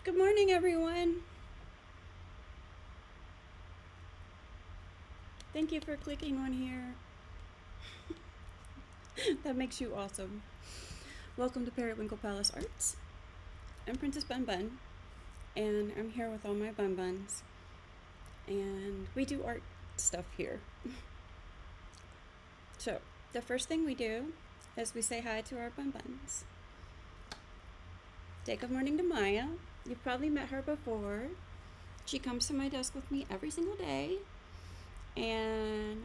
Good morning, everyone. Thank you for clicking on here. That makes you awesome. Welcome to Periwinkle Palace Arts. I'm Princess Bun Bun, and I'm here with all my bun buns. And we do art stuff here. So, the first thing we do is we say hi to our bun buns. Say good morning to Maya. You've probably met her before. She comes to my desk with me every single day. And,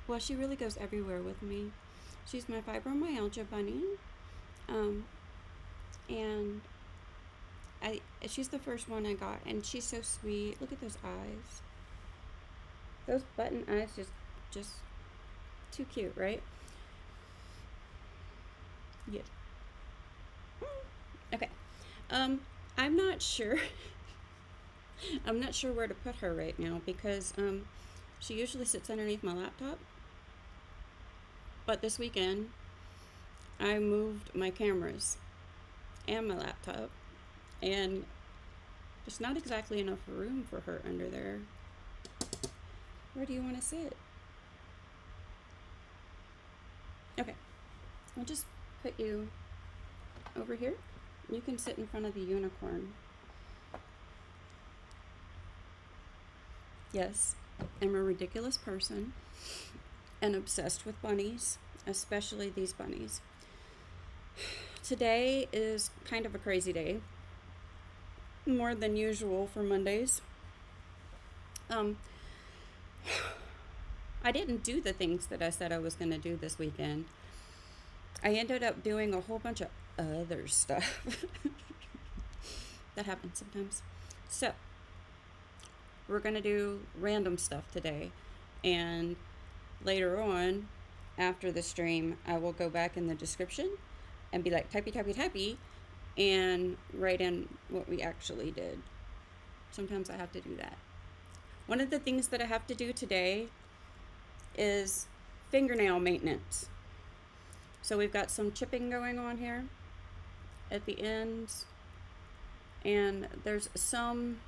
well, she really goes everywhere with me. She's my fibromyalgia bunny. And she's the first one I got, and she's so sweet. Look at those eyes. Those button eyes just too cute, right? Yeah. Okay. I'm not sure. I'm not sure where to put her right now because she usually sits underneath my laptop. But this weekend, I moved my cameras and my laptop, and there's not exactly enough room for her under there. Where do you want to sit? Okay, I'll just put you over here. You can sit in front of the unicorn. Yes, I'm a ridiculous person and obsessed with bunnies, especially these bunnies. Today is kind of a crazy day, more than usual for Mondays. I didn't do the things that I said I was going to do this weekend. I ended up doing a whole bunch of other stuff. That happens sometimes. So, we're going to do random stuff today. And later on, after the stream, I will go back in the description and be like, typey, and write in what we actually did. Sometimes I have to do that. One of the things that I have to do today is fingernail maintenance. So we've got some chipping going on here at the ends, and there's some,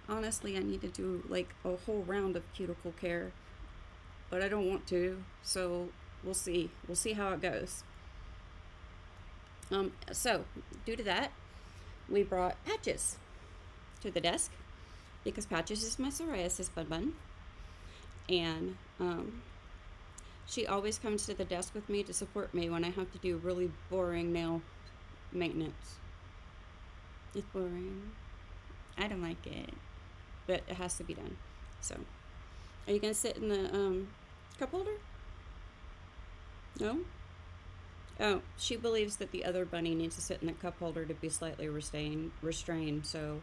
honestly, I need to do like a whole round of cuticle care, but I don't want to, so we'll see how it goes. So due to that, we brought Patches to the desk because Patches is my psoriasis bun, and she always comes to the desk with me to support me when I have to do really boring nail maintenance. It's boring. I don't like it, but it has to be done. So, are you gonna sit in the cup holder? No? Oh, she believes that the other bunny needs to sit in the cup holder to be slightly restrained, so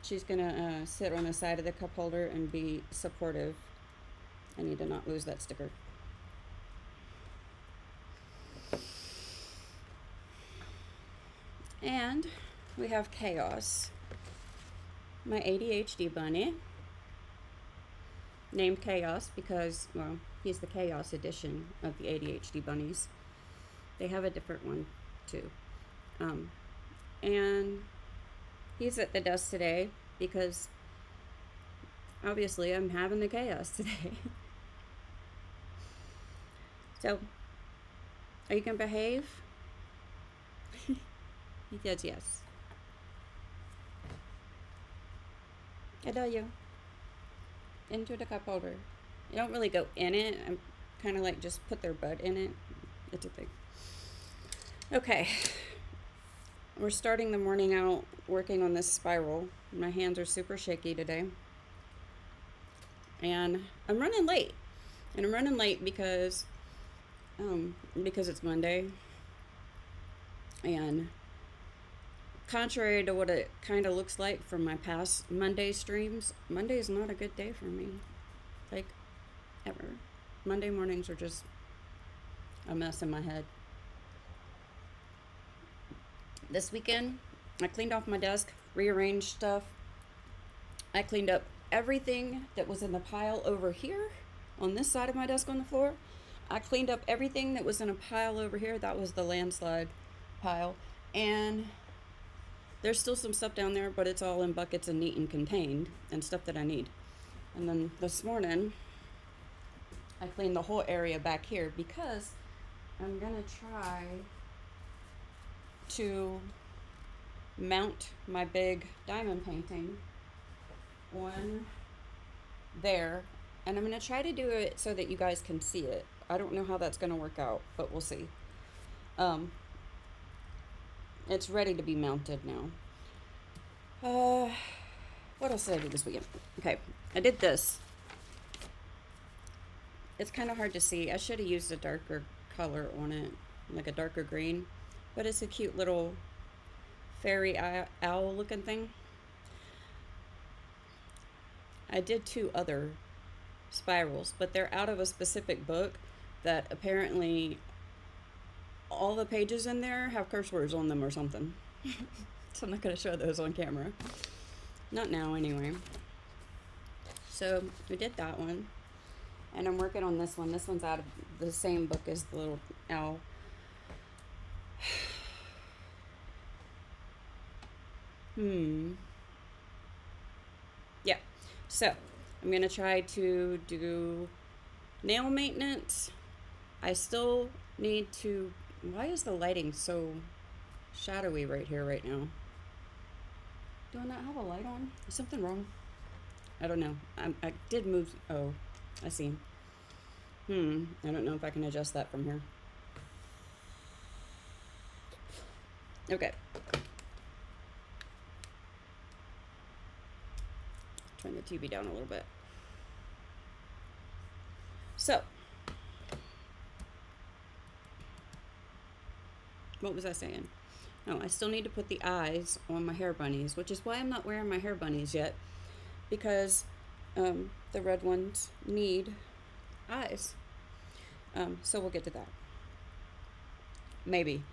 she's gonna sit on the side of the cup holder and be supportive. I need to not lose that sticker. And we have Khaos, my ADHD bunny, named Khaos because, well, he's the Khaos edition of the ADHD bunnies. They have a different one too. And he's at the desk today because obviously I'm having the chaos today. So, are you gonna behave? He says yes. I tell you, into the cup holder. You don't really go in it. I'm kind of like just put their butt in it. It's a thing. Okay, we're starting the morning out working on this spiral. My hands are super shaky today, and I'm running late. And I'm running late because it's Monday, and contrary to what it kind of looks like from my past Monday streams, Monday is not a good day for me, like ever. Monday mornings are just a mess in my head. This weekend, I cleaned off my desk, rearranged stuff. I cleaned up everything that was in the pile over here on this side of my desk on the floor. I cleaned up everything that was in a pile over here. That was the landslide pile. And there's still some stuff down there, but it's all in buckets and neat and contained and stuff that I need. And then this morning, I cleaned the whole area back here because I'm going to try to mount my big diamond painting on there. And I'm going to try to do it so that you guys can see it. I don't know how that's going to work out, but we'll see. It's ready to be mounted now. What else did I do this weekend? Okay, I did this. It's kind of hard to see. I should have used a darker color on it, like a darker green. But it's a cute little fairy owl looking thing. I did 2 other spirals, but they're out of a specific book that apparently all the pages in there have curse words on them or something. So I'm not going to show those on camera. Not now, anyway. So we did that one. And I'm working on this one. This one's out of the same book as the little owl. Yeah. So I'm going to try to do nail maintenance. I still need to... Why is the lighting so shadowy right here right now? Do I not have a light on? Is something wrong? I don't know. I did move... Oh, I see. I don't know if I can adjust that from here. Okay. Turn the TV down a little bit. So, what was I saying? No, I still need to put the eyes on my hair bunnies, which is why I'm not wearing my hair bunnies yet, because the red ones need eyes. So we'll get to that. Maybe.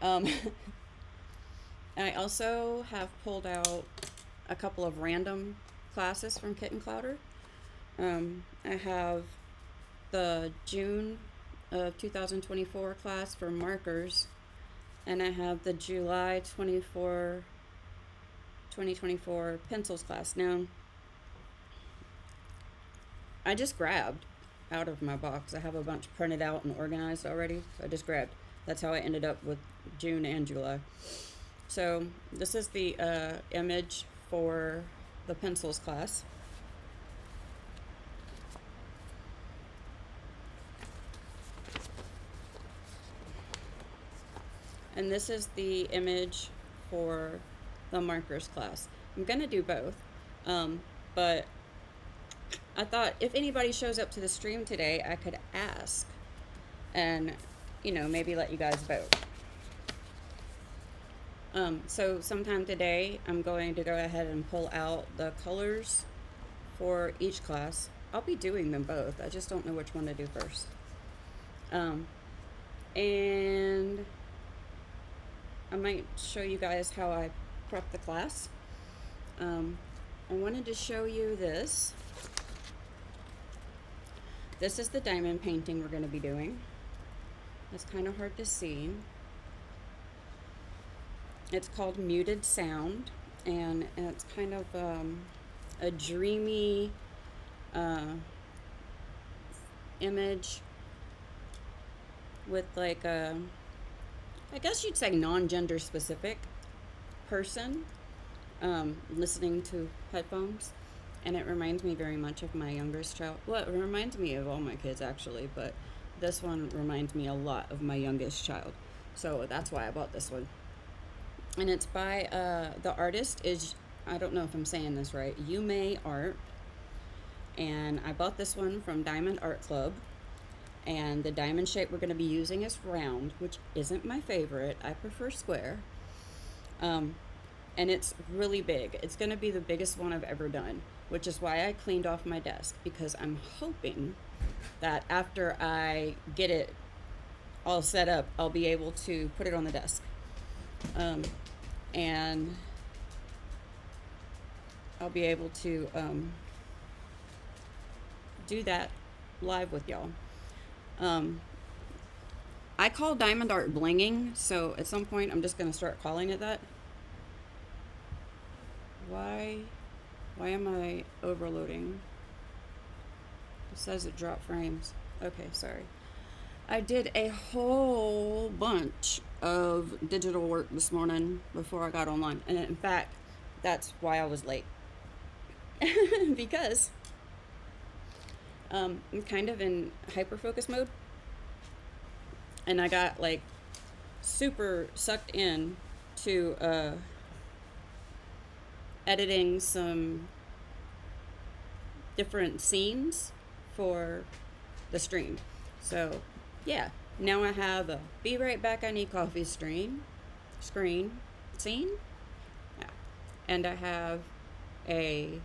I also have pulled out a couple of random classes from Kitten Clouder. I have the June of 2024 class for markers, and I have the July 2024 pencils class. Now, I just grabbed out of my box. I have a bunch printed out and organized already, so I just grabbed. That's how I ended up with June and July. So this is the image for the pencils class. And this is the image for the markers class. I'm gonna do both, but I thought if anybody shows up to the stream today, I could ask and, you know, maybe let you guys vote. So sometime today, I'm going to go ahead and pull out the colors for each class. I'll be doing them both. I just don't know which one to do first. And I might show you guys how I prep the class. I wanted to show you this. This is the diamond painting we're going to be doing. It's kind of hard to see. It's called Muted Sound, and it's kind of a dreamy image with like a, I guess you'd say non-gender specific person listening to headphones. And it reminds me very much of my youngest child. Well, it reminds me of all my kids actually, but this one reminds me a lot of my youngest child. So that's why I bought this one. And it's by, the artist is, I don't know if I'm saying this right, Yume Art. And I bought this one from Diamond Art Club. And the diamond shape we're going to be using is round, which isn't my favorite. I prefer square. And it's really big. It's going to be the biggest one I've ever done, which is why I cleaned off my desk, because I'm hoping that after I get it all set up, I'll be able to put it on the desk. And I'll be able to do that live with y'all. Um, I call diamond art blinging, so at some point I'm just going to start calling it that. Why am I overloading? It says it dropped frames. Okay, sorry. I did a whole bunch of digital work this morning before I got online. And in fact, that's why I was late. Because I'm kind of in hyper focus mode. And I got like super sucked in to editing some different scenes for the stream. So, yeah, now I have a be right back, I need coffee scene. Yeah. And I have a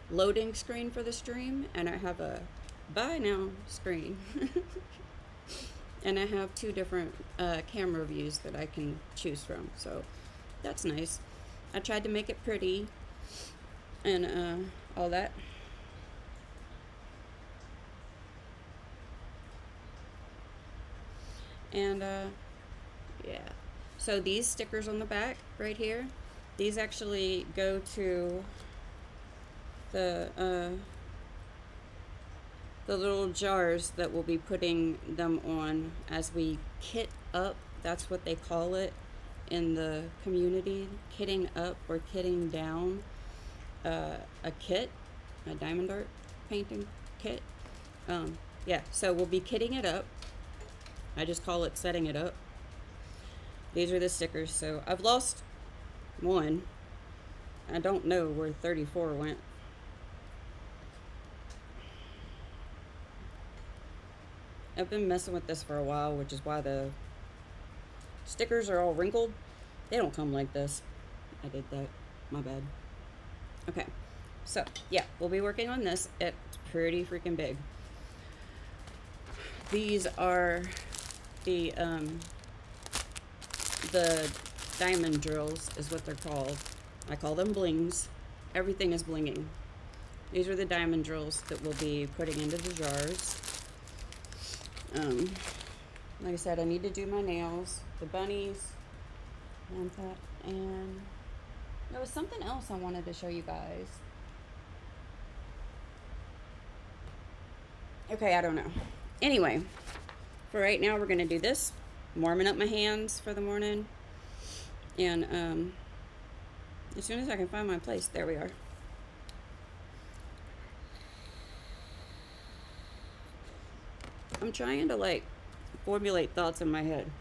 loading screen for the stream, and I have a bye now screen. And I have two different camera views that I can choose from, so that's nice. I tried to make it pretty and all that. And yeah, so these stickers on the back right here, these actually go to the little jars that we'll be putting them on as we kit up. That's what they call it in the community, kitting up or kitting down a kit, a diamond art painting kit. Yeah, so we'll be kitting it up. I just call it setting it up. These are the stickers. So I've lost one. I don't know where 34 went. I've been messing with this for a while, which is why the stickers are all wrinkled. They don't come like this. I did that. My bad. Okay. So, yeah, we'll be working on this. It's pretty freaking big. These are the diamond drills is what they're called. I call them blings. Everything is blinging. These are the diamond drills that we'll be putting into the jars. Like I said, I need to do my nails, the bunnies, and that, and there was something else I wanted to show you guys. Okay, I don't know. Anyway, for right now, we're gonna do this. I'm warming up my hands for the morning, and as soon as I can find my place, there we are. I'm trying to like formulate thoughts in my head.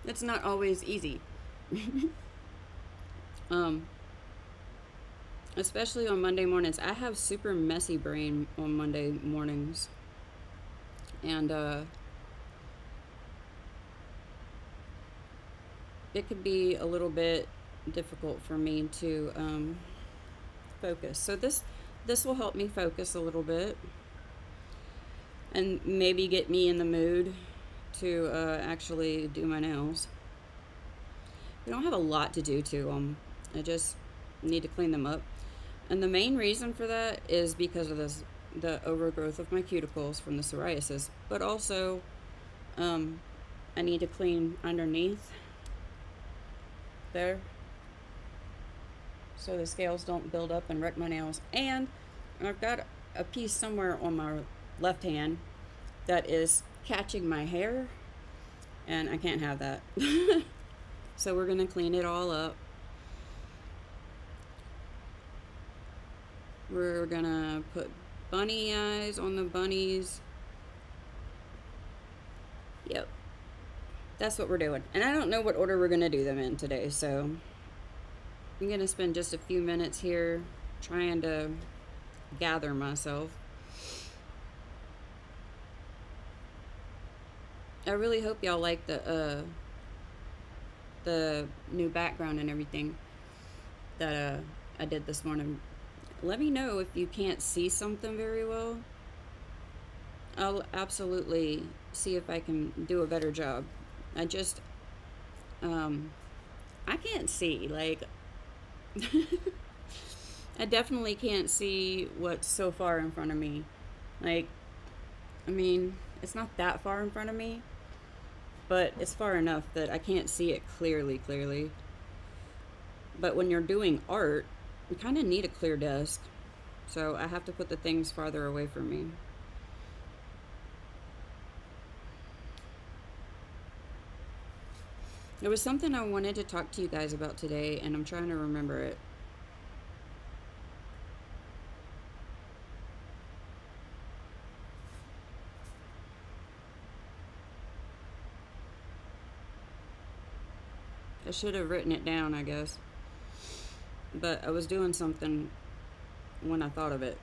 It's not always easy. Especially on Monday mornings. I have super messy brain on Monday mornings. And it could be a little bit difficult for me to focus. So this will help me focus a little bit. And maybe get me in the mood to actually do my nails. We don't have a lot to do to them. I just need to clean them up. And the main reason for that is because of the overgrowth of my cuticles from the psoriasis. But also, I need to clean underneath there so the scales don't build up and wreck my nails. And I've got a piece somewhere on my left hand that is catching my hair, and I can't have that. So we're gonna clean it all up. We're gonna put bunny eyes on the bunnies. Yep, that's what we're doing. And I don't know what order we're gonna do them in today, so I'm gonna spend just a few minutes here trying to gather myself. I really hope y'all like the new background and everything that I did this morning. Let me know if you can't see something very well. I'll absolutely see if I can do a better job. I just I can't see, like I definitely can't see what's so far in front of me. Like, I mean, It's not that far in front of me, but it's far enough that I can't see it clearly. But when you're doing art, you kind of need a clear desk. So I have to put the things farther away from me. There was something I wanted to talk to you guys about today, and I'm trying to remember it. I should have written it down, I guess. But I was doing something when I thought of it.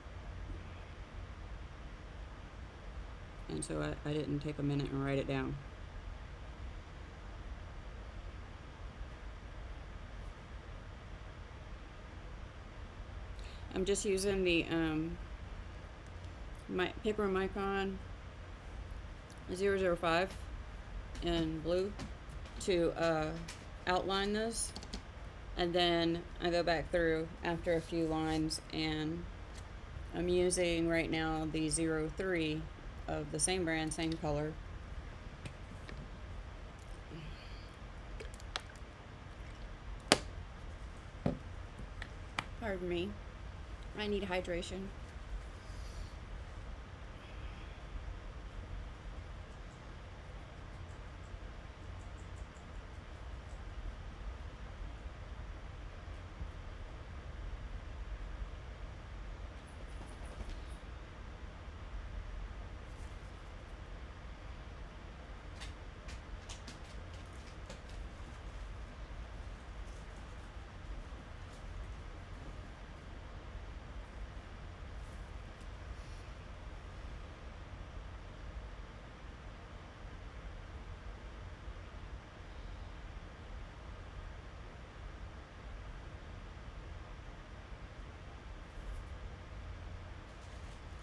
And so I didn't take a minute and write it down. I'm just using the my paper micron 005 in blue to outline this, and then I go back through after a few lines, and I'm using right now the 03 of the same brand, same color. Pardon me, I need hydration.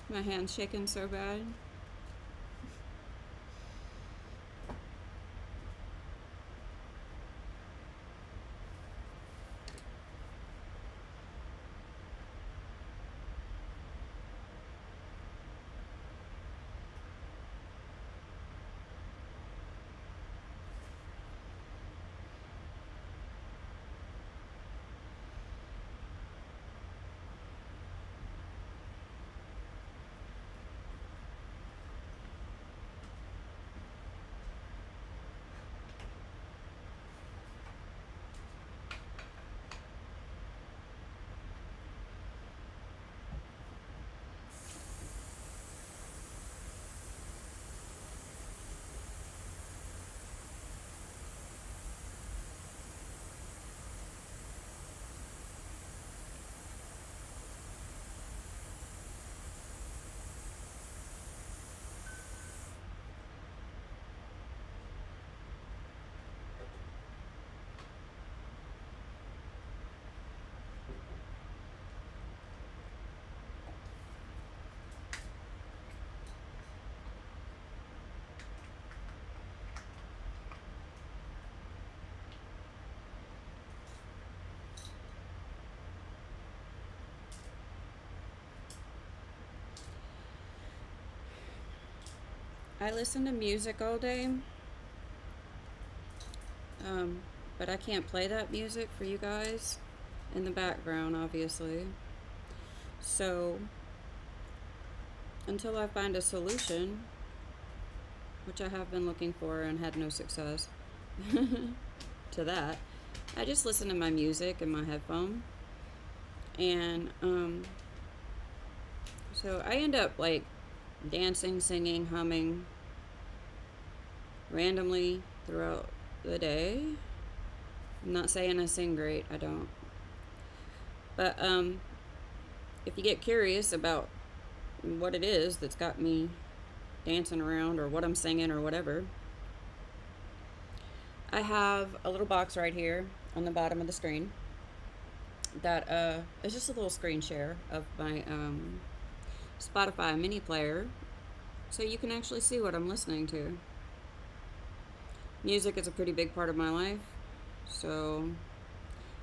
My hand's shaking so bad. I listen to music all day, but I can't play that music for you guys in the background, obviously. So, until I find a solution, which I have been looking for and had no success to that, I just listen to my music in my headphone. And, so I end up like dancing, singing, humming randomly throughout the day. I'm not saying I sing great, I don't. But if you get curious about what it is that's got me dancing around or what I'm singing or whatever, I have a little box right here on the bottom of the screen that is just a little screen share of my Spotify mini player, so you can actually see what I'm listening to. Music is a pretty big part of my life, so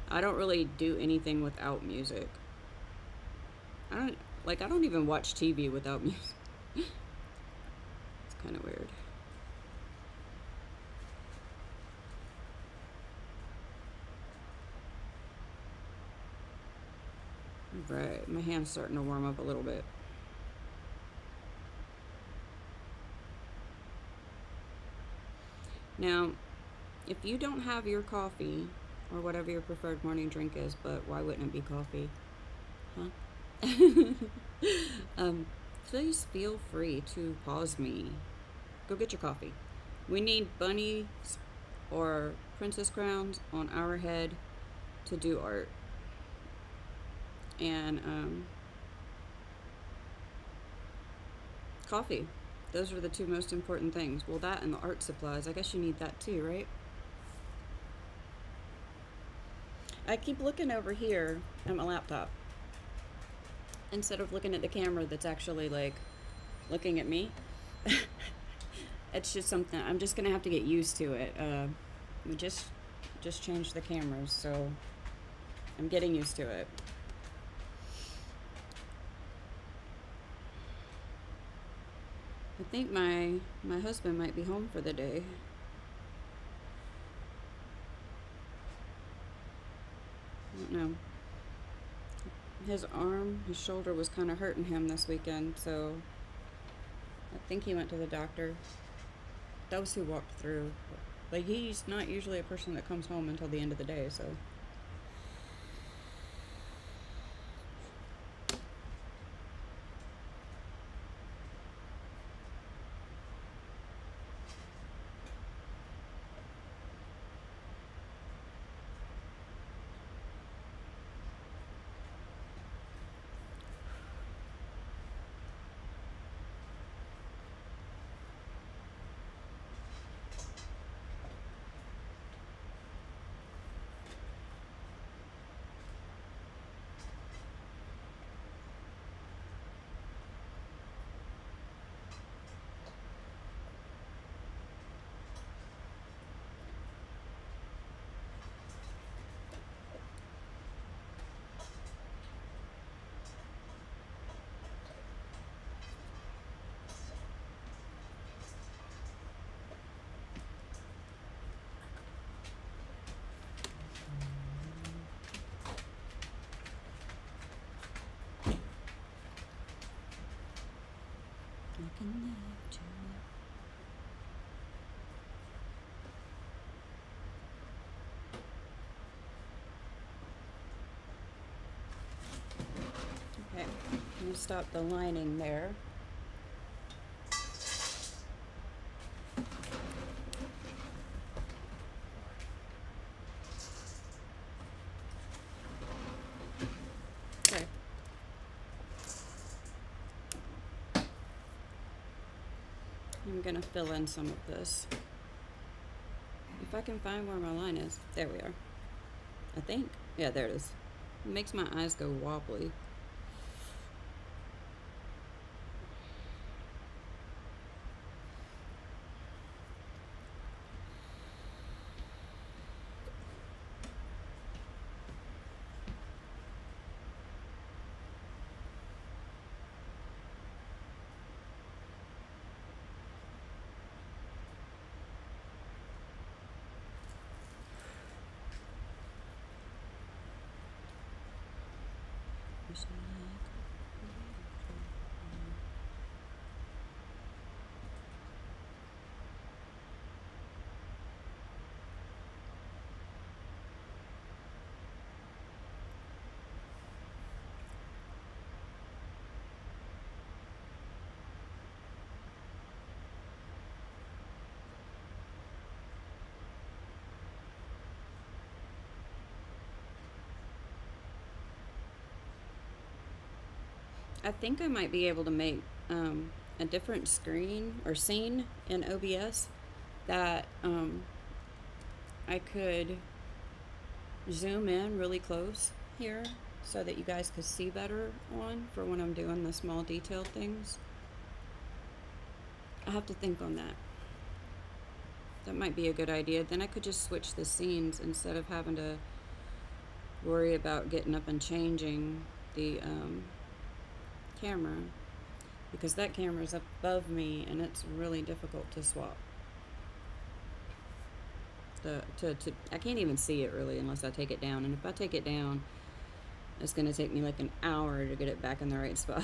I don't really do anything without music. I don't even watch TV without music. It's kind of weird. Right, my hand's starting to warm up a little bit. Now, if you don't have your coffee, or whatever your preferred morning drink is, but why wouldn't it be coffee? Huh? Please feel free to pause me. Go get your coffee. We need bunnies or princess crowns on our head to do art. And coffee. Those are the two most important things. Well, that and the art supplies. I guess you need that too, right? I keep looking over here at my laptop instead of looking at the camera that's actually like looking at me. It's just something I'm just gonna have to get used to it. We just changed the cameras, so I'm getting used to it. I think my husband might be home for the day. I don't know. His shoulder was kind of hurting him this weekend, so I think he went to the doctor. Those who walked through, like, he's not usually a person that comes home until the end of the day, so. Okay, I'm gonna stop the lining there. Okay. I'm gonna fill in some of this. If I can find where my line is. There we are. I think. Yeah, there it is. It makes my eyes go wobbly. I think I might be able to make a different screen or scene in OBS that I could zoom in really close here so that you guys could see better on for when I'm doing the small detailed things. I have to think on that. That might be a good idea. Then I could just switch the scenes instead of having to worry about getting up and changing the camera. because that camera's above me and it's really difficult to swap. I can't even see it really unless I take it down, and if I take it down, it's going to take me like an hour to get it back in the right spot.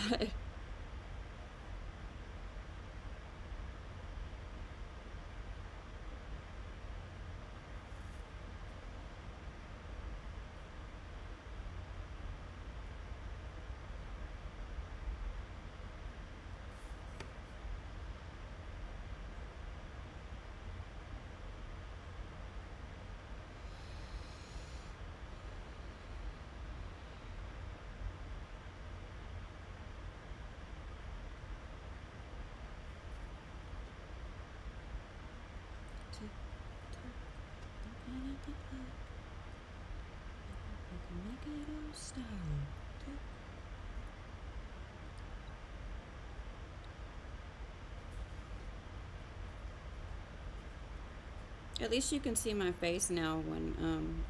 At least you can see my face now when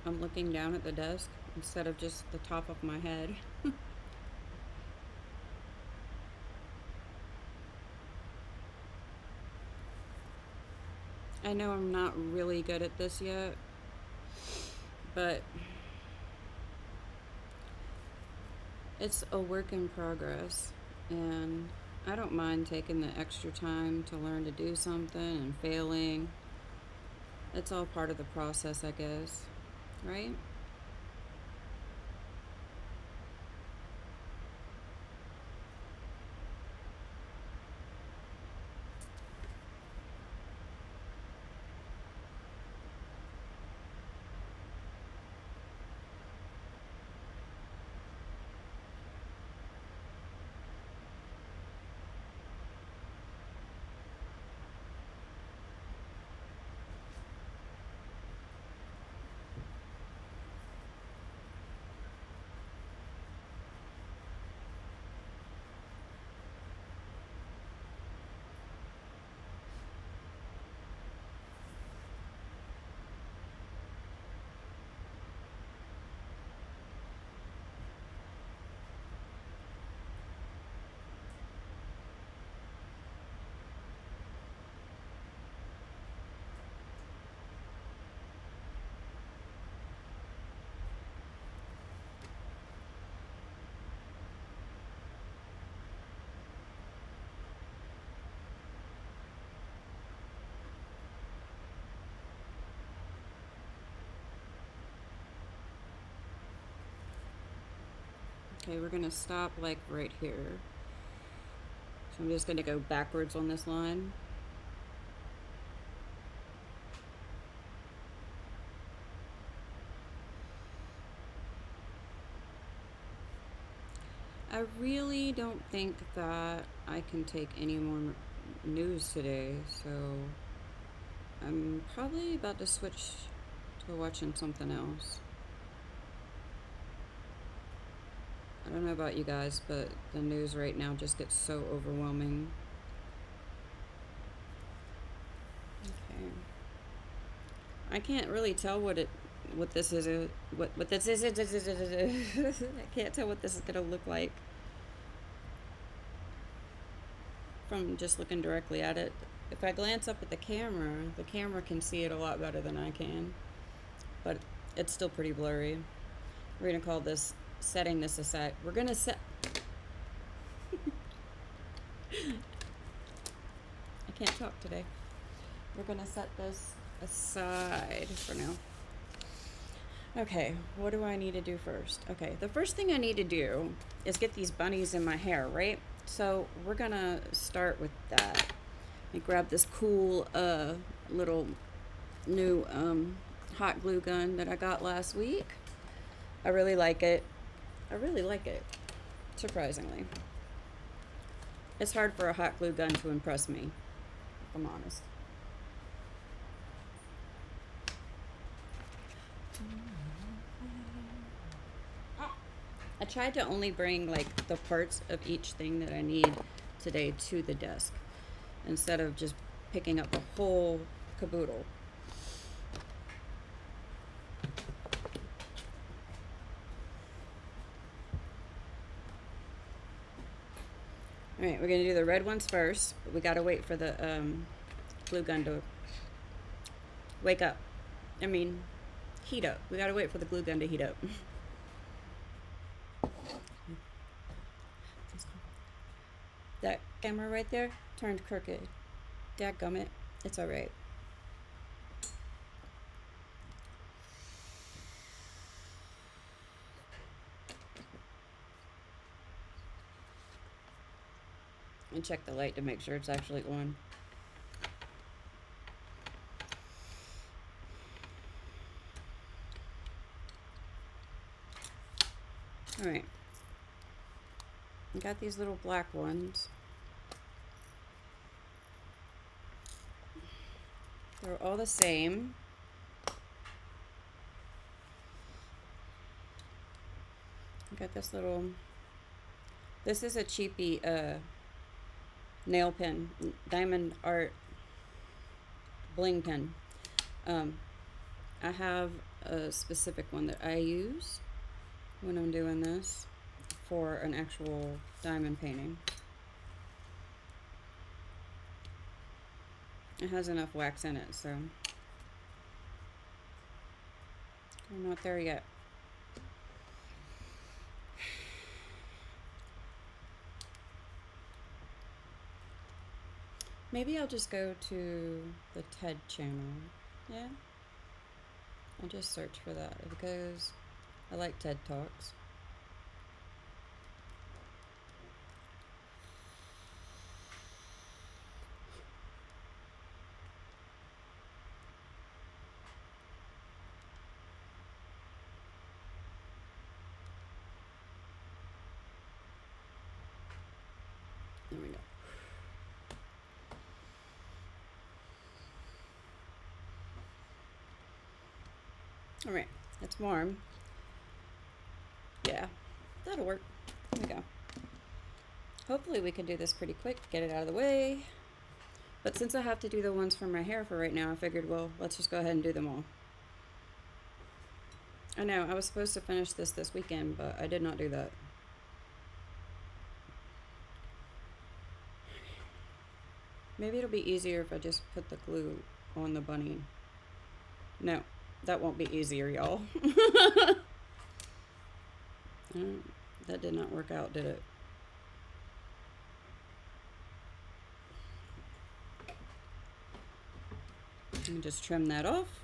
I'm looking down at the desk instead of just the top of my head. I know I'm not really good at this yet, but it's a work in progress, and I don't mind taking the extra time to learn to do something and failing. It's all part of the process, I guess, right? Okay, we're gonna stop like right here. So I'm just gonna go backwards on this line. I really don't think that I can take any more news today, so I'm probably about to switch to watching something else. I don't know about you guys, but the news right now just gets so overwhelming. Okay. I can't really tell what this is what this is. I can't tell what this is gonna look like from just looking directly at it. If I glance up at the camera can see it a lot better than I can, but it's still pretty blurry. We're gonna call this setting this aside. We're gonna set. I can't talk today. We're gonna set this aside for now. Okay, what do I need to do first? Okay, the first thing I need to do is get these bunnies in my hair, right? So we're gonna start with that. Let me grab this cool little new hot glue gun that I got last week. I really like it. Surprisingly. It's hard for a hot glue gun to impress me, if I'm honest. I tried to only bring like the parts of each thing that I need today to the desk instead of just picking up a whole caboodle. Alright, we're going to do the red ones first, but we got to wait for the glue gun to wake up. I mean, heat up. We got to wait for the glue gun to heat up. That camera right there turned crooked. Dadgummit. It's alright. And check the light to make sure it's actually on. Alright. I got these little black ones. They're all the same. I got this little, this is a cheapy nail pen, Diamond Art bling pen. I have a specific one that I use when I'm doing this for an actual diamond painting. It has enough wax in it, so we're not there yet. Maybe I'll just go to the TED channel. Yeah? I'll just search for that. If it goes, I like TED Talks. There we go. All right, it's warm. Yeah, that'll work. There we go. Hopefully we can do this pretty quick, get it out of the way. But since I have to do the ones for my hair for right now, I figured, well, let's just go ahead and do them all. I know, I was supposed to finish this weekend, but I did not do that. Maybe it'll be easier if I just put the glue on the bunny. No, that won't be easier, y'all. That did not work out, did it? Let me just trim that off.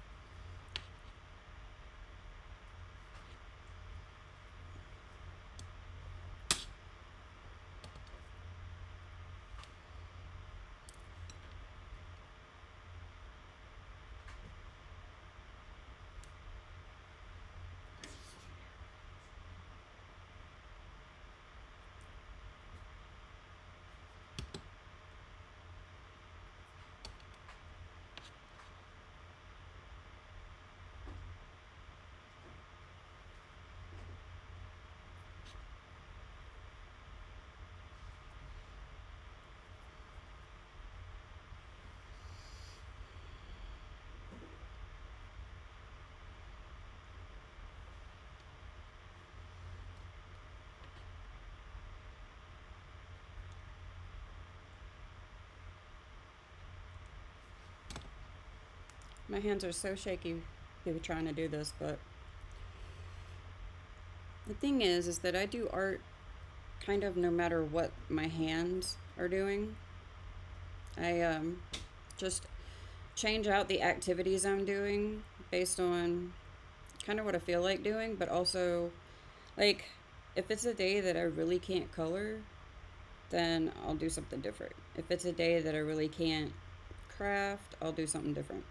My hands are so shaky trying to do this, but the thing is that I do art kind of no matter what my hands are doing. I just change out the activities I'm doing based on kind of what I feel like doing, but also, like, if it's a day that I really can't color, then I'll do something different. If it's a day that I really can't craft, I'll do something different.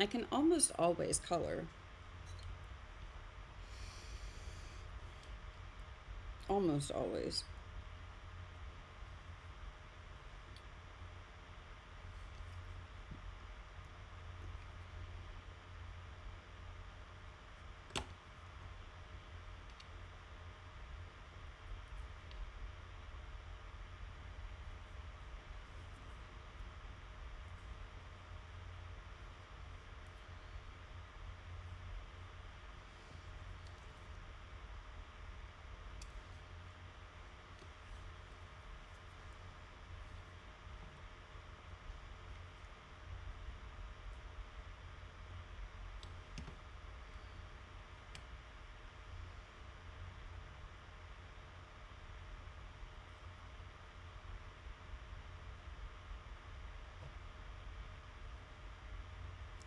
I can almost always color. Almost always.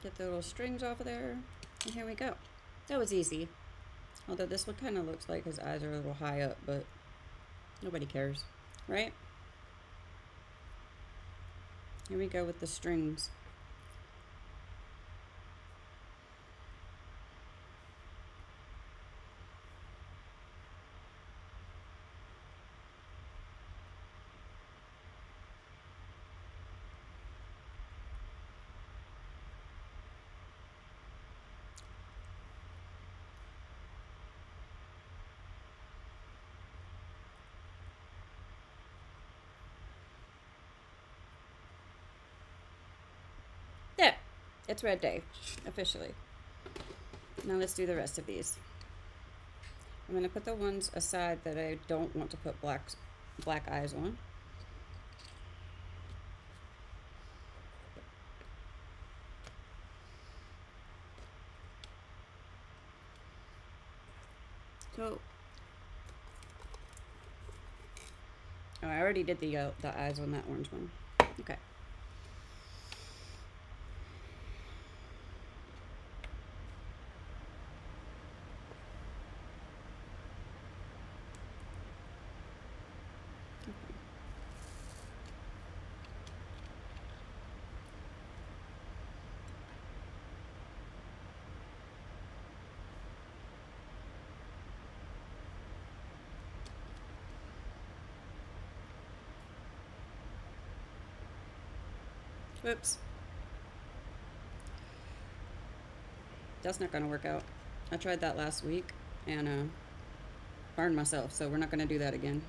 Get the little strings off of there. And here we go. That was easy. Although this one kind of looks like his eyes are a little high up, but nobody cares, right? Here we go with the strings. There. It's red day, officially. Now let's do the rest of these. I'm going to put the ones aside that I don't want to put black eyes on. So, oh, I already did the eyes on that orange one. Okay. Whoops. That's not going to work out. I tried that last week and burned myself, so we're not going to do that again.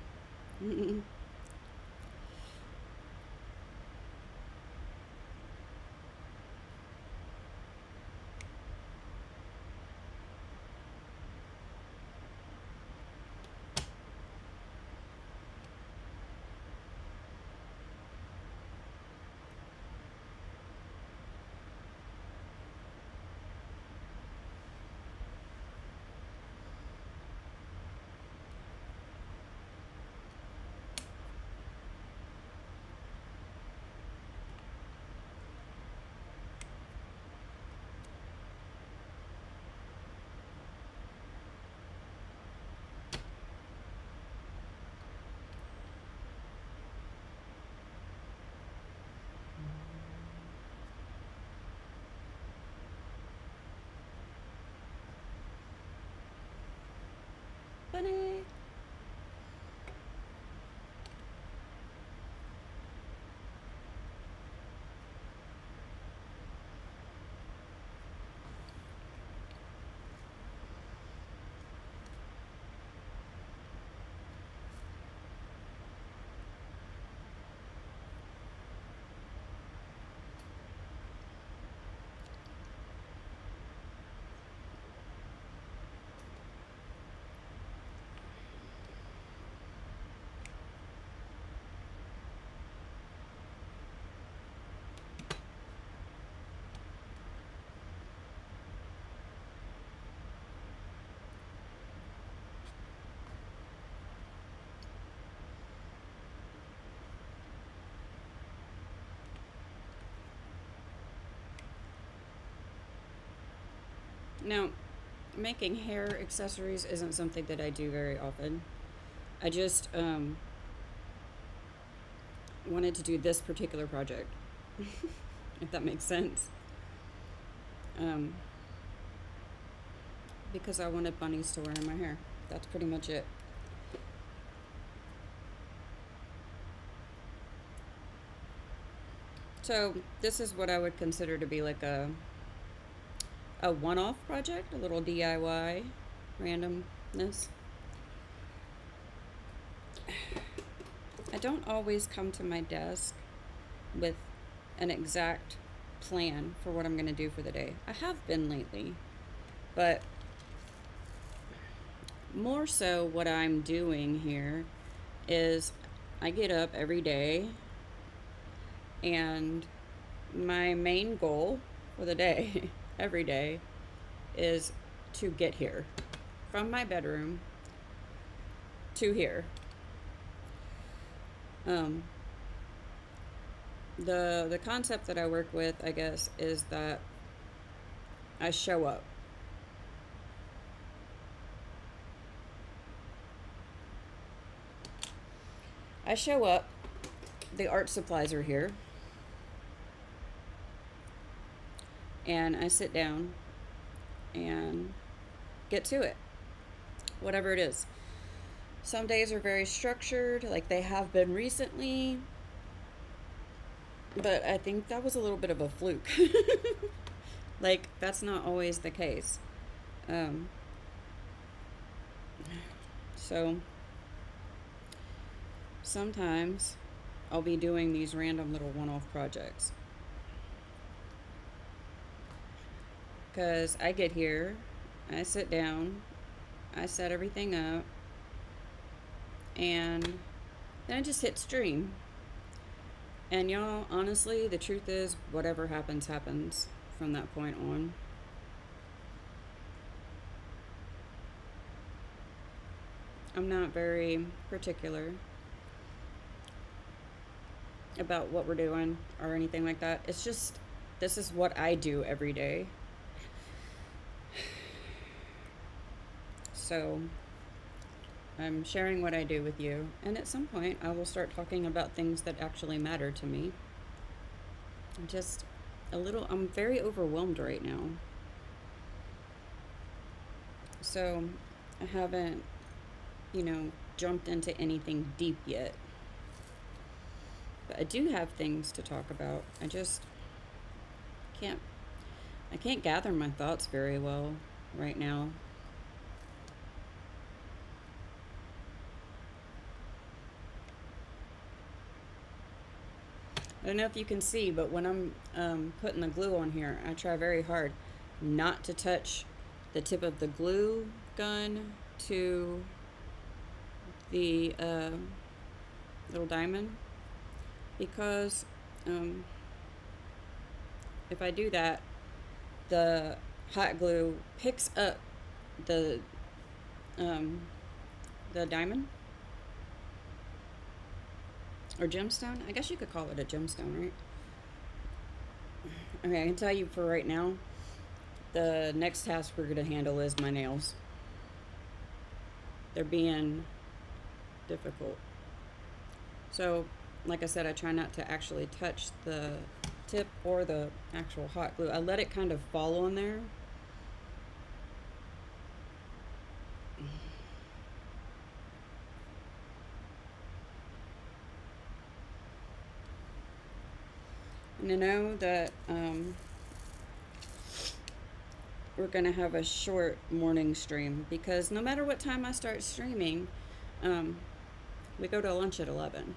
Bunny. Now, making hair accessories isn't something that I do very often. I just wanted to do this particular project, if that makes sense. Because I wanted bunnies to wear in my hair. That's pretty much it. So this is what I would consider to be like a one-off project, a little DIY randomness. I don't always come to my desk with an exact plan for what I'm going to do for the day. I have been lately, but more so what I'm doing here is I get up every day and my main goal for the day every day is to get here from my bedroom to here. The concept that I work with, I guess, is that I show up. I show up. The art supplies are here. And I sit down and get to it. Whatever it is. Some days are very structured, like they have been recently. But I think that was a little bit of a fluke. Like, that's not always the case. Um, so, sometimes I'll be doing these random little one off projects. Because I get here, I sit down, I set everything up, and then I just hit stream. And y'all, honestly, the truth is, whatever happens, happens from that point on. I'm not very particular about what we're doing or anything like that. It's just, this is what I do every day. So, I'm sharing what I do with you, and at some point, I will start talking about things that actually matter to me. I'm just I'm very overwhelmed right now. So, I haven't, jumped into anything deep yet. But I do have things to talk about. I just can't, I can't gather my thoughts very well right now. I don't know if you can see, but when I'm putting the glue on here, I try very hard not to touch the tip of the glue gun to the little diamond, because if I do that, the hot glue picks up the um, the diamond or gemstone. I guess you could call it a gemstone, right? Okay, I can tell you for right now, the next task we're going to handle is my nails. They're being difficult. So, like I said, I try not to actually touch the tip or the actual hot glue. I let it kind of fall on there. And I know that we're going to have a short morning stream, because no matter what time I start streaming, we go to lunch at 11.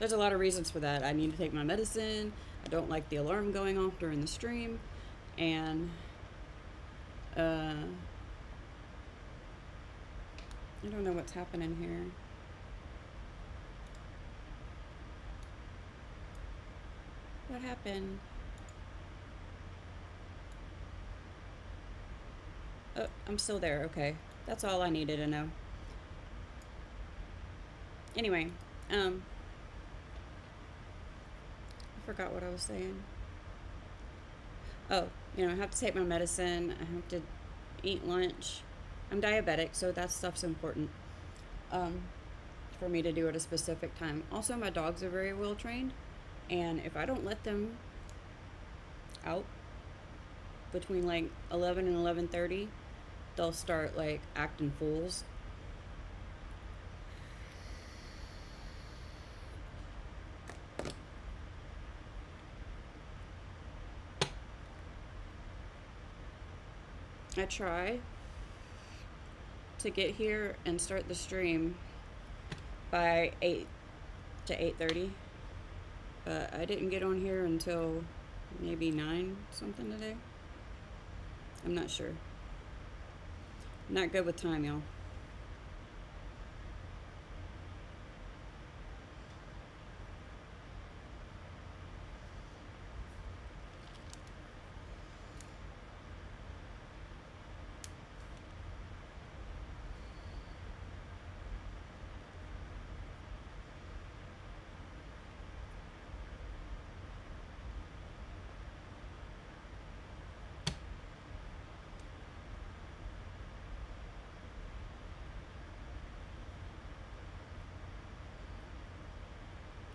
There's a lot of reasons for that. I need to take my medicine. I don't like the alarm going off during the stream. And I don't know what's happening here. What happened? Oh, I'm still there. Okay. That's all I needed to know. Anyway, I forgot what I was saying. Oh, I have to take my medicine. I have to eat lunch. I'm diabetic, so that stuff's important for me to do at a specific time. Also, my dogs are very well trained, and if I don't let them out between like 11 and 11:30, they'll start like acting fools. I try to get here and start the stream by 8 to 8:30, but I didn't get on here until maybe 9 something today. I'm not sure. I'm not good with time, y'all.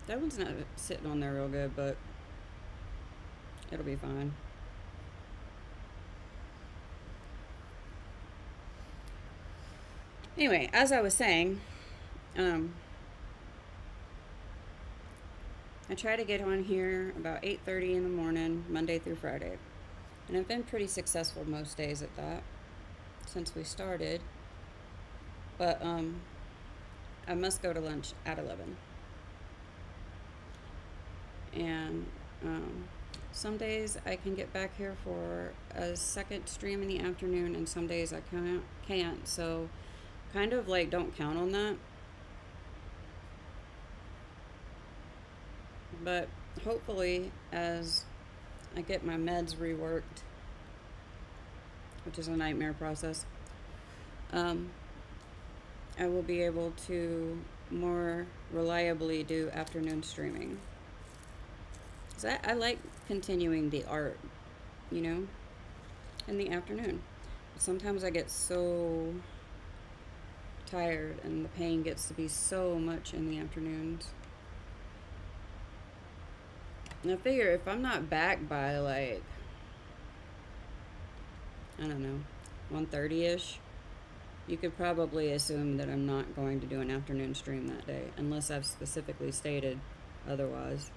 That one's not sitting on there real good, but it'll be fine. Anyway, as I was saying, um, I try to get on here about 8:30 in the morning, Monday through Friday. And I've been pretty successful most days at that since we started. But I must go to lunch at 11. And some days I can get back here for a second stream in the afternoon, and some days I can't. So, kind of like don't count on that. But hopefully, as I get my meds reworked, which is a nightmare process, I will be able to more reliably do afternoon streaming. So I like continuing the art, you know, in the afternoon. Sometimes I get so tired and the pain gets to be so much in the afternoons. And I figure if I'm not back by like, I don't know, 1:30ish, you could probably assume that I'm not going to do an afternoon stream that day, unless I've specifically stated otherwise.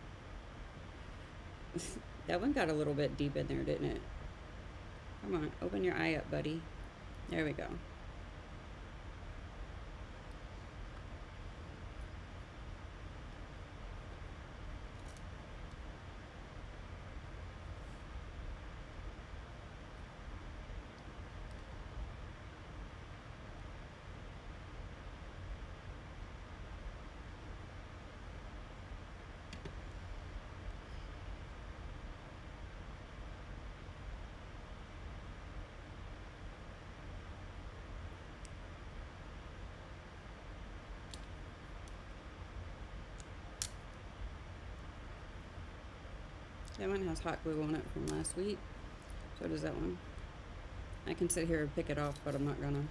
That one got a little bit deep in there, didn't it? Come on, open your eye up, buddy. There we go. That one has hot glue on it from last week. So does that one. I can sit here and pick it off, but I'm not gonna.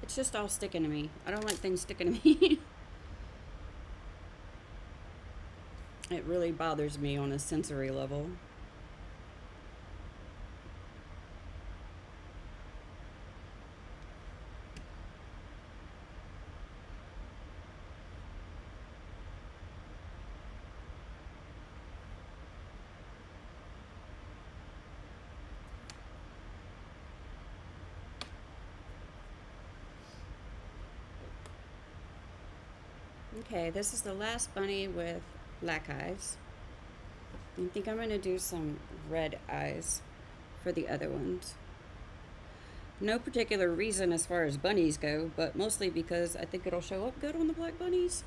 It's just all sticking to me. I don't like things sticking to me. It really bothers me on a sensory level. Okay, this is the last bunny with black eyes. I think I'm going to do some red eyes for the other ones. No particular reason as far as bunnies go, but mostly because I think it'll show up good on the black bunnies.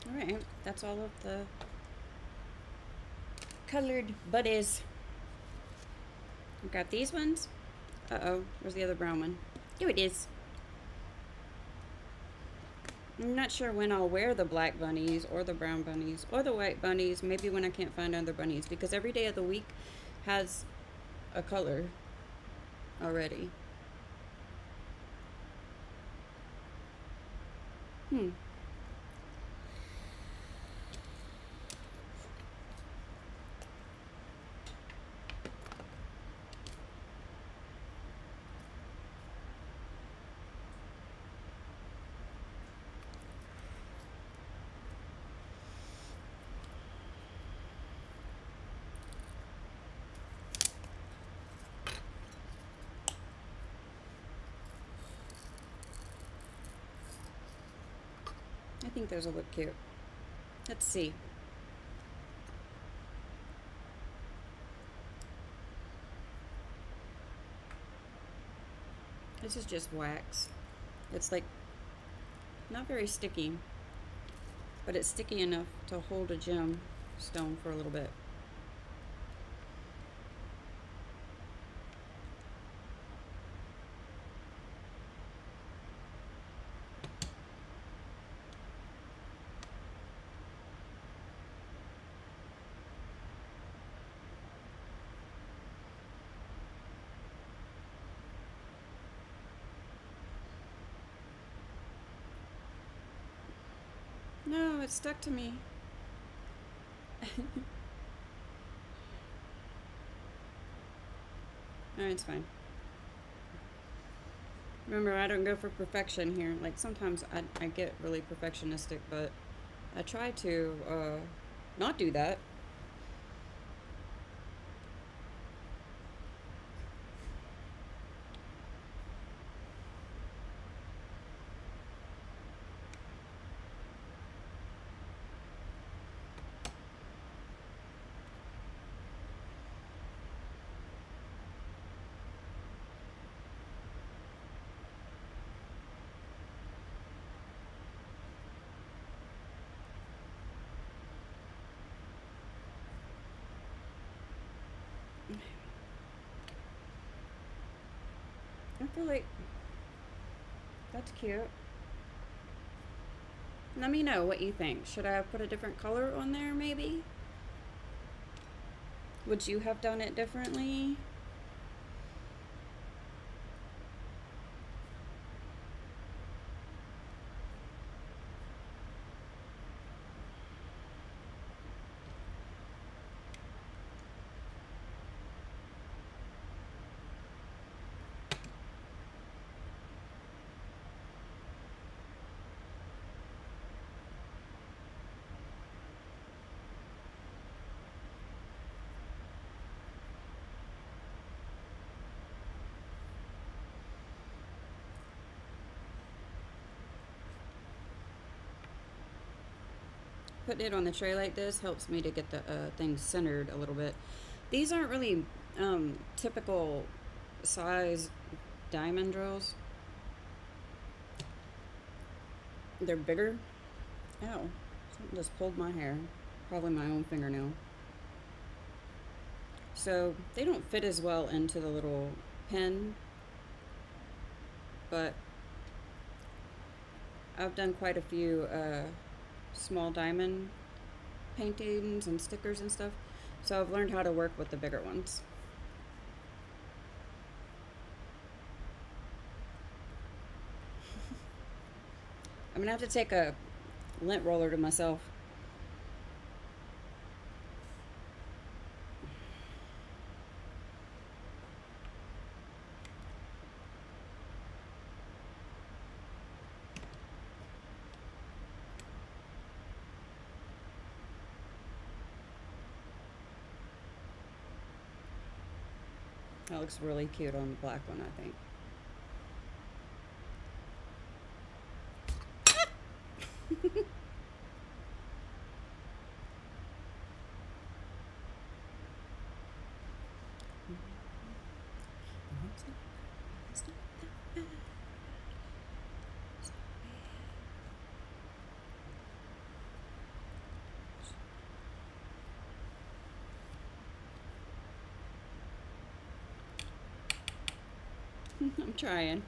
Alright, that's all of the colored buddies. I've got these ones. Uh-oh, where's the other brown one? Here it is. I'm not sure when I'll wear the black bunnies or the brown bunnies or the white bunnies. Maybe when I can't find other bunnies, because every day of the week has a color already. I think those will look cute. Let's see. This is just wax. It's like not very sticky, but it's sticky enough to hold a gemstone for a little bit. No, it stuck to me. No, it's fine. Remember, I don't go for perfection here. Like, sometimes I get really perfectionistic, but I try to not do that. I feel like that's cute. Let me know what you think. Should I have put a different color on there, maybe? Would you have done it differently? Putting it on the tray like this helps me to get the thing centered a little bit. These aren't really typical size diamond drills. They're bigger. Ow, something just pulled my hair. Probably my own fingernail. So they don't fit as well into the little pen, but I've done quite a few small diamond paintings and stickers and stuff, so I've learned how to work with the bigger ones. I'm gonna have to take a lint roller to myself. That looks really cute on the black one, I think. I'm trying.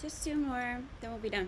Just 2 more, then we'll be done.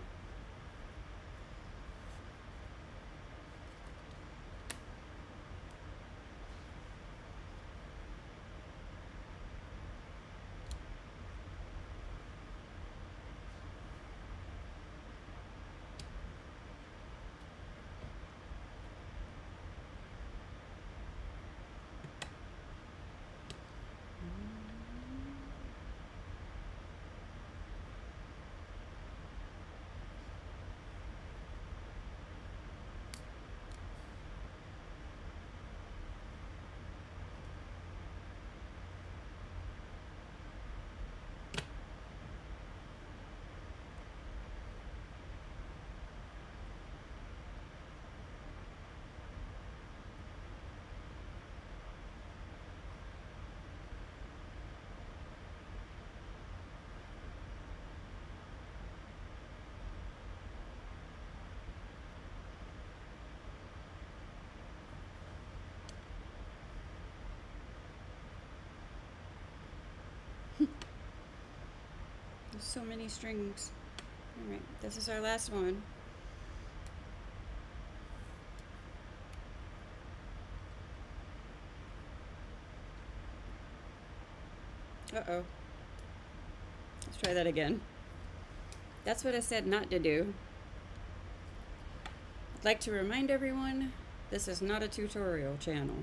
There's so many strings. All right, this is our last one. Uh-oh. Let's try that again. That's what I said not to do. I'd like to remind everyone, this is not a tutorial channel.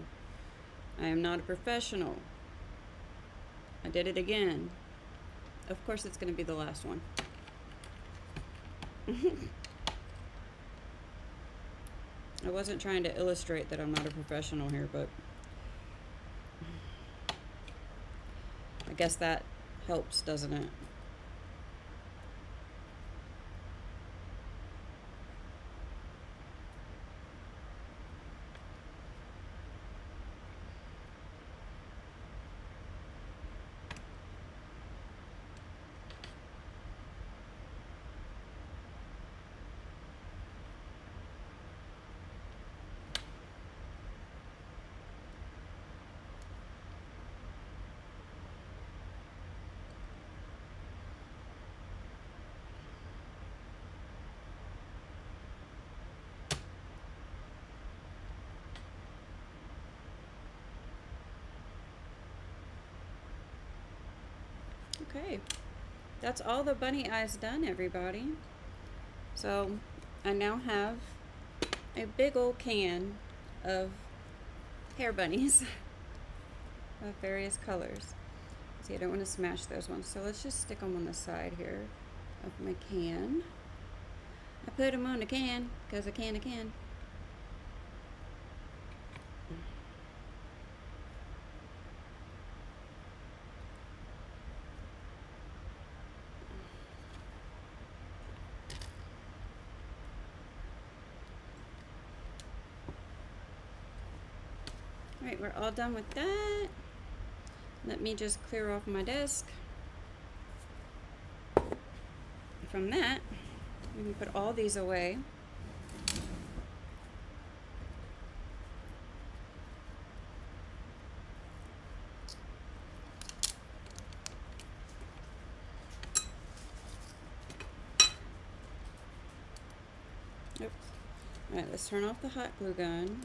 I am not a professional. I did it again. Of course it's going to be the last one. I wasn't trying to illustrate that I'm not a professional here, but I guess that helps, doesn't it? Okay, that's all the bunny eyes done, everybody. So I now have a big old can of hair bunnies of various colors. See, I don't want to smash those ones, so let's just stick them on the side here of my can. I put them on the can because I can. Alright, we're all done with that. Let me just clear off my desk. From that, we can put all these away. Oops. Alright, let's turn off the hot glue gun.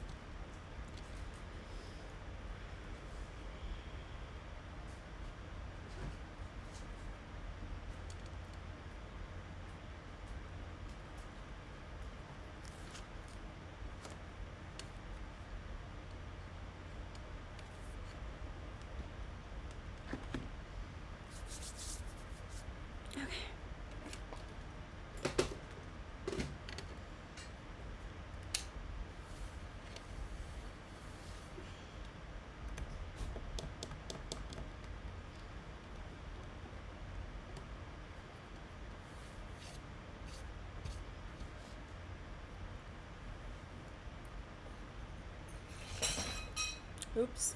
Oops.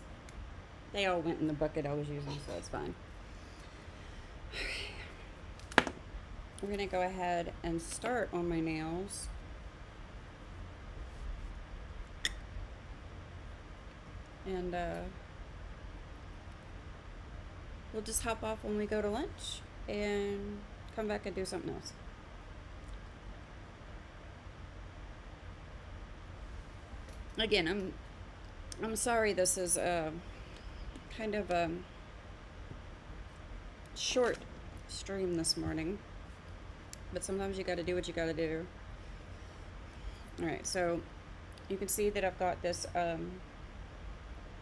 They all went in the bucket I was using, so it's fine. We're going to go ahead and start on my nails. And we'll just hop off when we go to lunch and come back and do something else. Again, I'm sorry this is kind of a short stream this morning, but sometimes you got to do what you got to do. Alright, so you can see that I've got this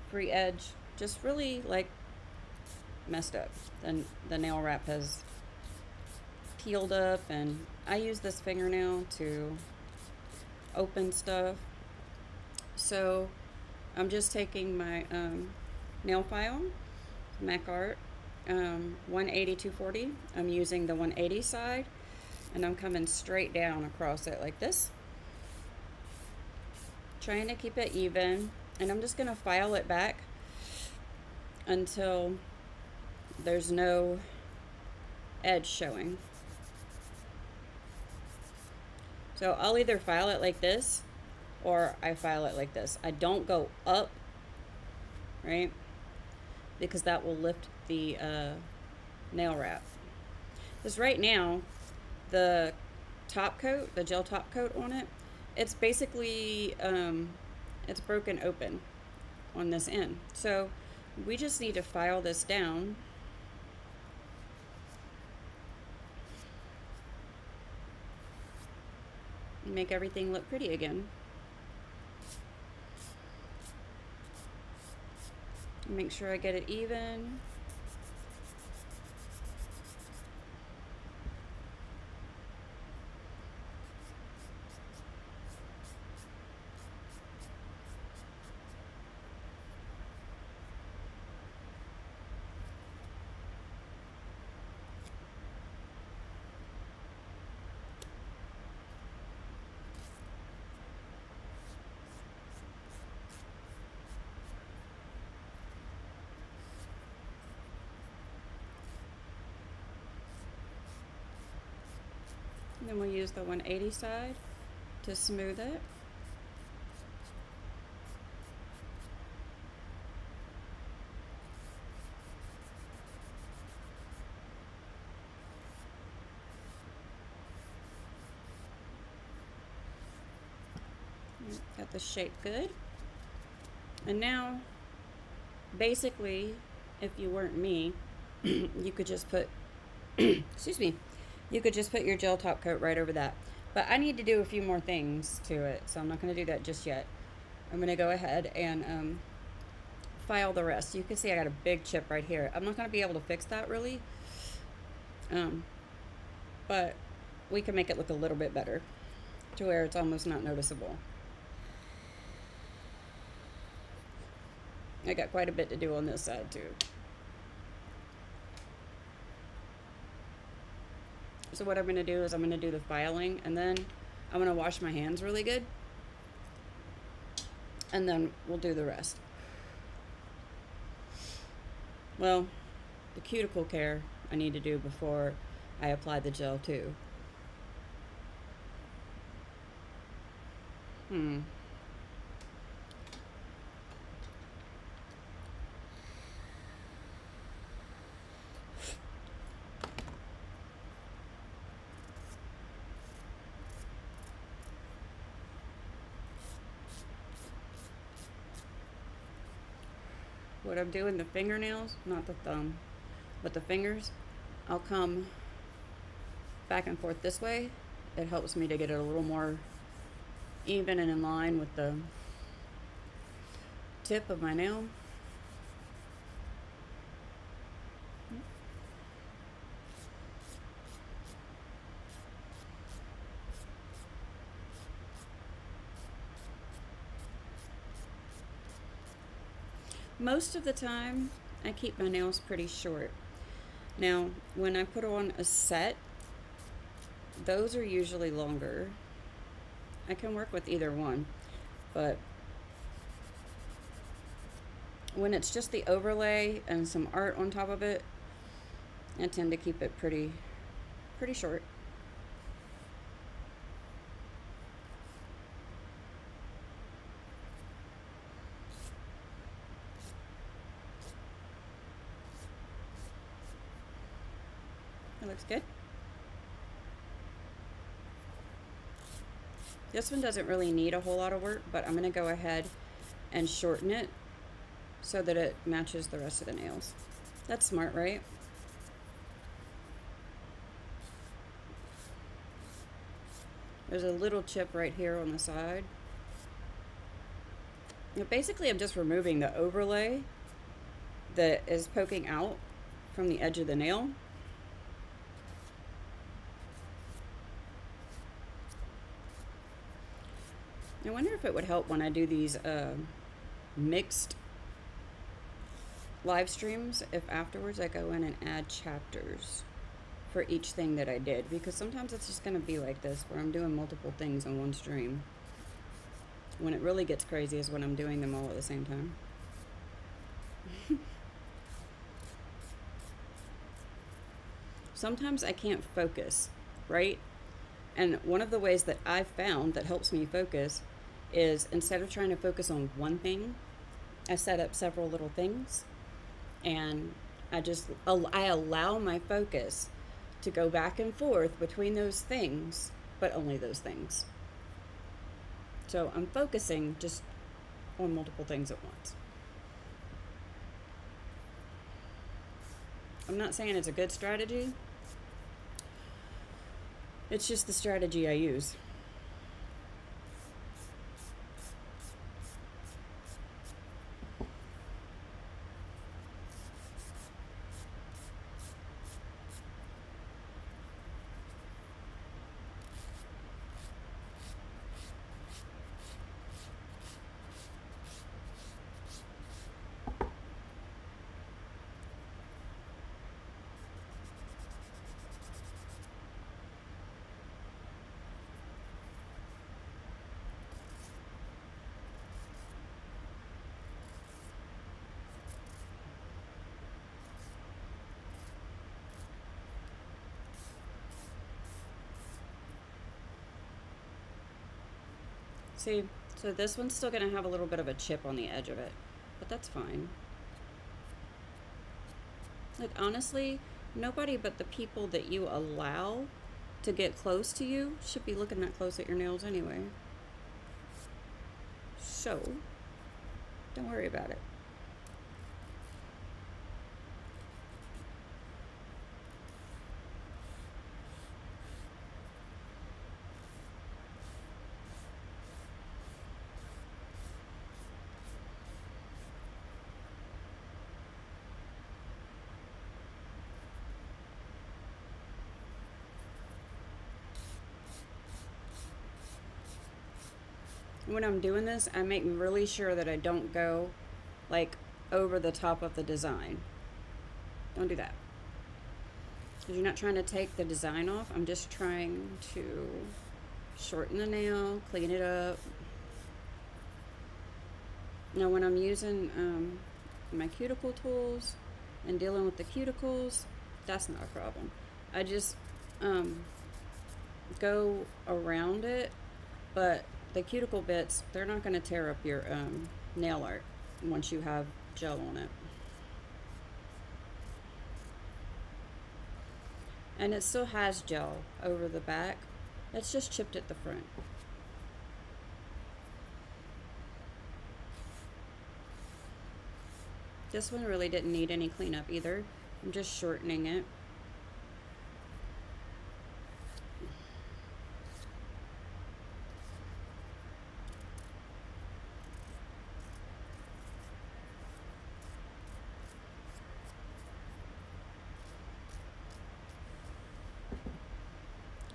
free edge just really like messed up. Then the nail wrap has peeled up, and I use this fingernail to open stuff. So I'm just taking my nail file, Mac Art 180-240. I'm using the 180 side, and I'm coming straight down across it like this, trying to keep it even, and I'm just going to file it back until there's no edge showing. So I'll either file it like this or I file it like this. I don't go up, right? Because that will lift the nail wrap. Because right now, the top coat, the gel top coat on it, it's basically, it's broken open on this end. So we just need to file this down. And make everything look pretty again. Make sure I get it even. And then we'll use the 180 side to smooth it. Got the shape good. And now, basically, if you weren't me, you could just put, excuse me, you could just put your gel top coat right over that. But I need to do a few more things to it, so I'm not going to do that just yet. I'm going to go ahead and file the rest. You can see I got a big chip right here. I'm not going to be able to fix that really, um, but we can make it look a little bit better to where it's almost not noticeable. I got quite a bit to do on this side too. So what I'm going to do is I'm going to do the filing, and then I'm going to wash my hands really good, and then we'll do the rest. Well, the cuticle care I need to do before I apply the gel too. What I'm doing, the fingernails, not the thumb, but the fingers, I'll come back and forth this way. It helps me to get it a little more even and in line with the tip of my nail. Most of the time, I keep my nails pretty short. Now, when I put on a set, those are usually longer. I can work with either one, but when it's just the overlay and some art on top of it, I tend to keep it pretty short. That looks good. This one doesn't really need a whole lot of work, but I'm going to go ahead and shorten it so that it matches the rest of the nails. That's smart, right? There's a little chip right here on the side. Now, basically, I'm just removing the overlay that is poking out from the edge of the nail. I wonder if it would help when I do these mixed live streams if afterwards I go in and add chapters for each thing that I did, because sometimes it's just going to be like this where I'm doing multiple things on one stream. When it really gets crazy is when I'm doing them all at the same time. Sometimes I can't focus, right? And one of the ways that I've found that helps me focus is, instead of trying to focus on one thing, I set up several little things, and I allow my focus to go back and forth between those things, but only those things. So I'm focusing just on multiple things at once. I'm not saying it's a good strategy. It's just the strategy I use. See, so this one's still going to have a little bit of a chip on the edge of it, but that's fine. Like, honestly, nobody but the people that you allow to get close to you should be looking that close at your nails anyway. So, don't worry about it. when I'm doing this, I make really sure that I don't go like over the top of the design. Don't do that. Because you're not trying to take the design off. I'm just trying to shorten the nail, clean it up. Now when I'm using my cuticle tools and dealing with the cuticles, that's not a problem. I just go around it, but the cuticle bits, they're not going to tear up your nail art once you have gel on it. And it still has gel over the back. It's just chipped at the front. This one really didn't need any cleanup either. I'm just shortening it.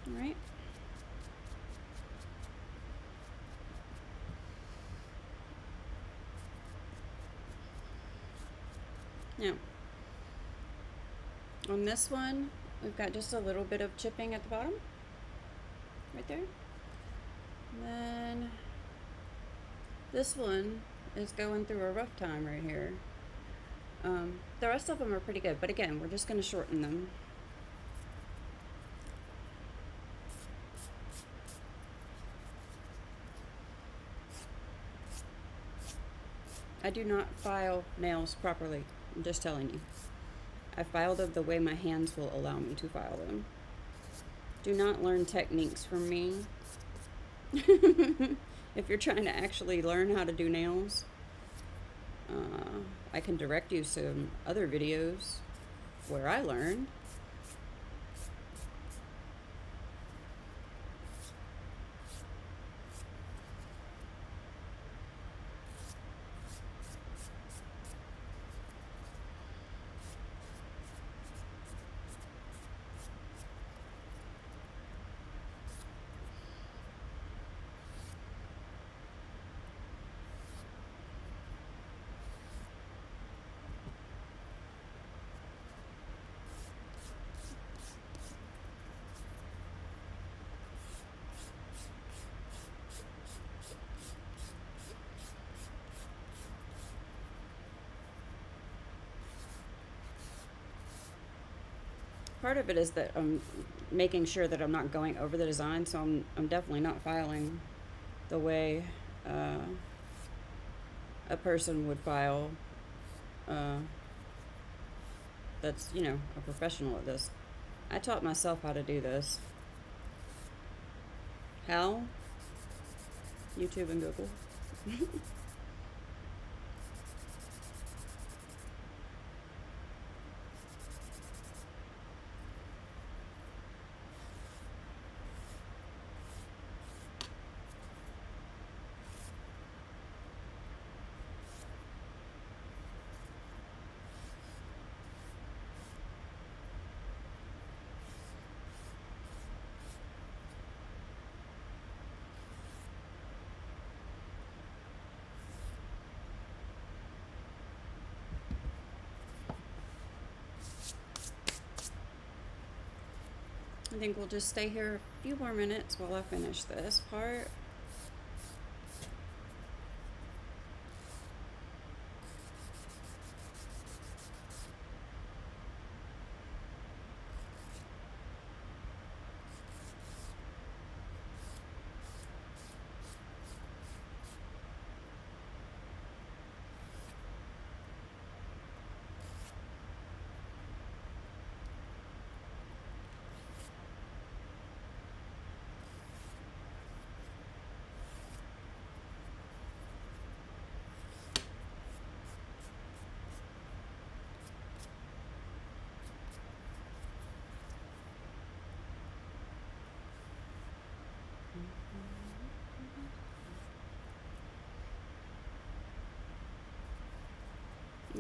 All right. Now, on this one, we've got just a little bit of chipping at the bottom, right there. And then this one is going through a rough time right here. The rest of them are pretty good, but again, we're just going to shorten them. I do not file nails properly. I'm just telling you. I file them the way my hands will allow me to file them. Do not learn techniques from me. If you're trying to actually learn how to do nails, I can direct you to some other videos where I learned. Part of it is that I'm making sure that I'm not going over the design, so I'm definitely not filing the way a person would file that's, you know, a professional at this. I taught myself how to do this. How? YouTube and Google. I think we'll just stay here a few more minutes while I finish this part.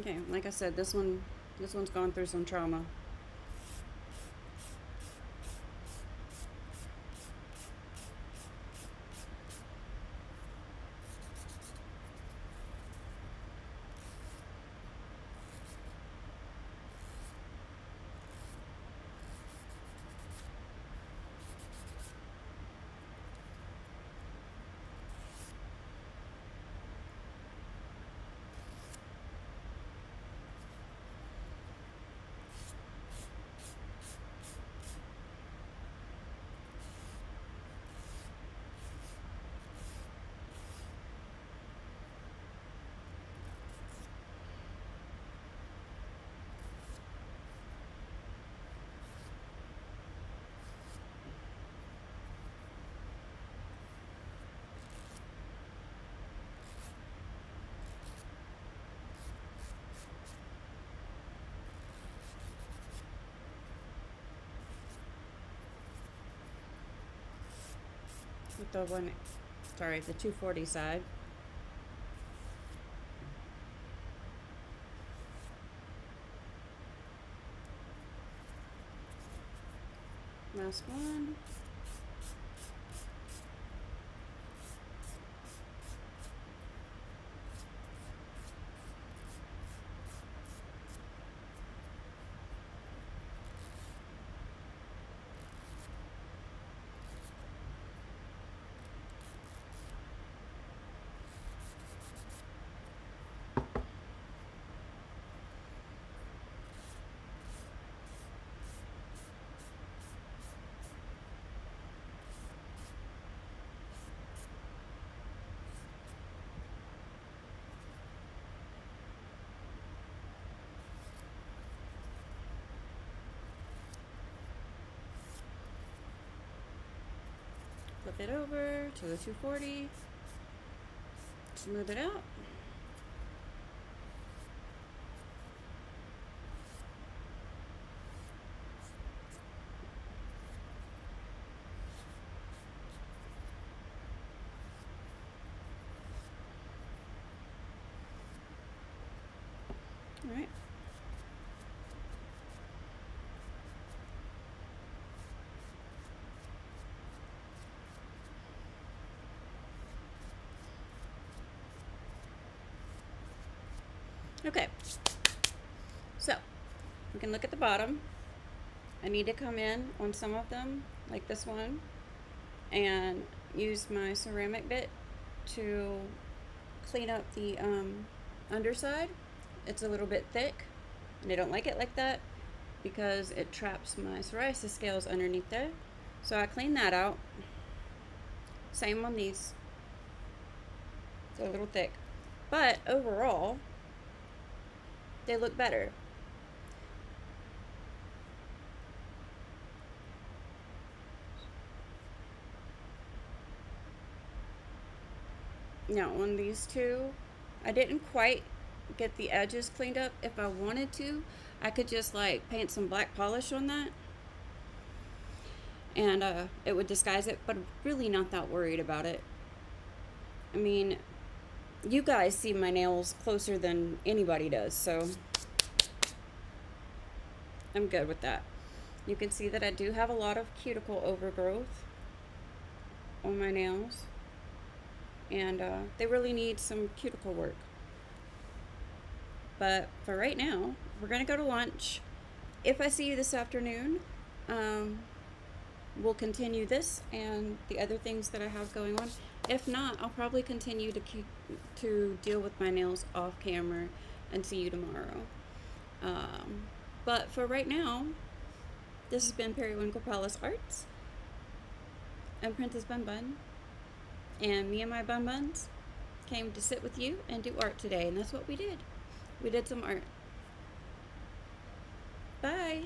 Okay, like I said, this one's gone through some trauma. with the the 240 side. Last one. Flip it over to the 240. Smooth it out. All right. Okay, so we can look at the bottom. I need to come in on some of them, like this one, and use my ceramic bit to clean up the underside. It's a little bit thick, and I don't like it like that because it traps my psoriasis scales underneath there. So I clean that out. Same on these. They're a little thick, but overall, they look better. Now on these two, I didn't quite get the edges cleaned up. If I wanted to, I could just like paint some black polish on that and it would disguise it, but I'm really not that worried about it. I mean, you guys see my nails closer than anybody does, so I'm good with that. You can see that I do have a lot of cuticle overgrowth on my nails, and they really need some cuticle work. But for right now, we're gonna go to lunch. If I see you this afternoon, we'll continue this and the other things that I have going on. If not, I'll probably continue to deal with my nails off camera and see you tomorrow. But for right now, this has been Periwinkle Palace Arts. I'm Princess Bun Bun, and me and my Bun Buns came to sit with you and do art today, and that's what we did. We did some art. Bye!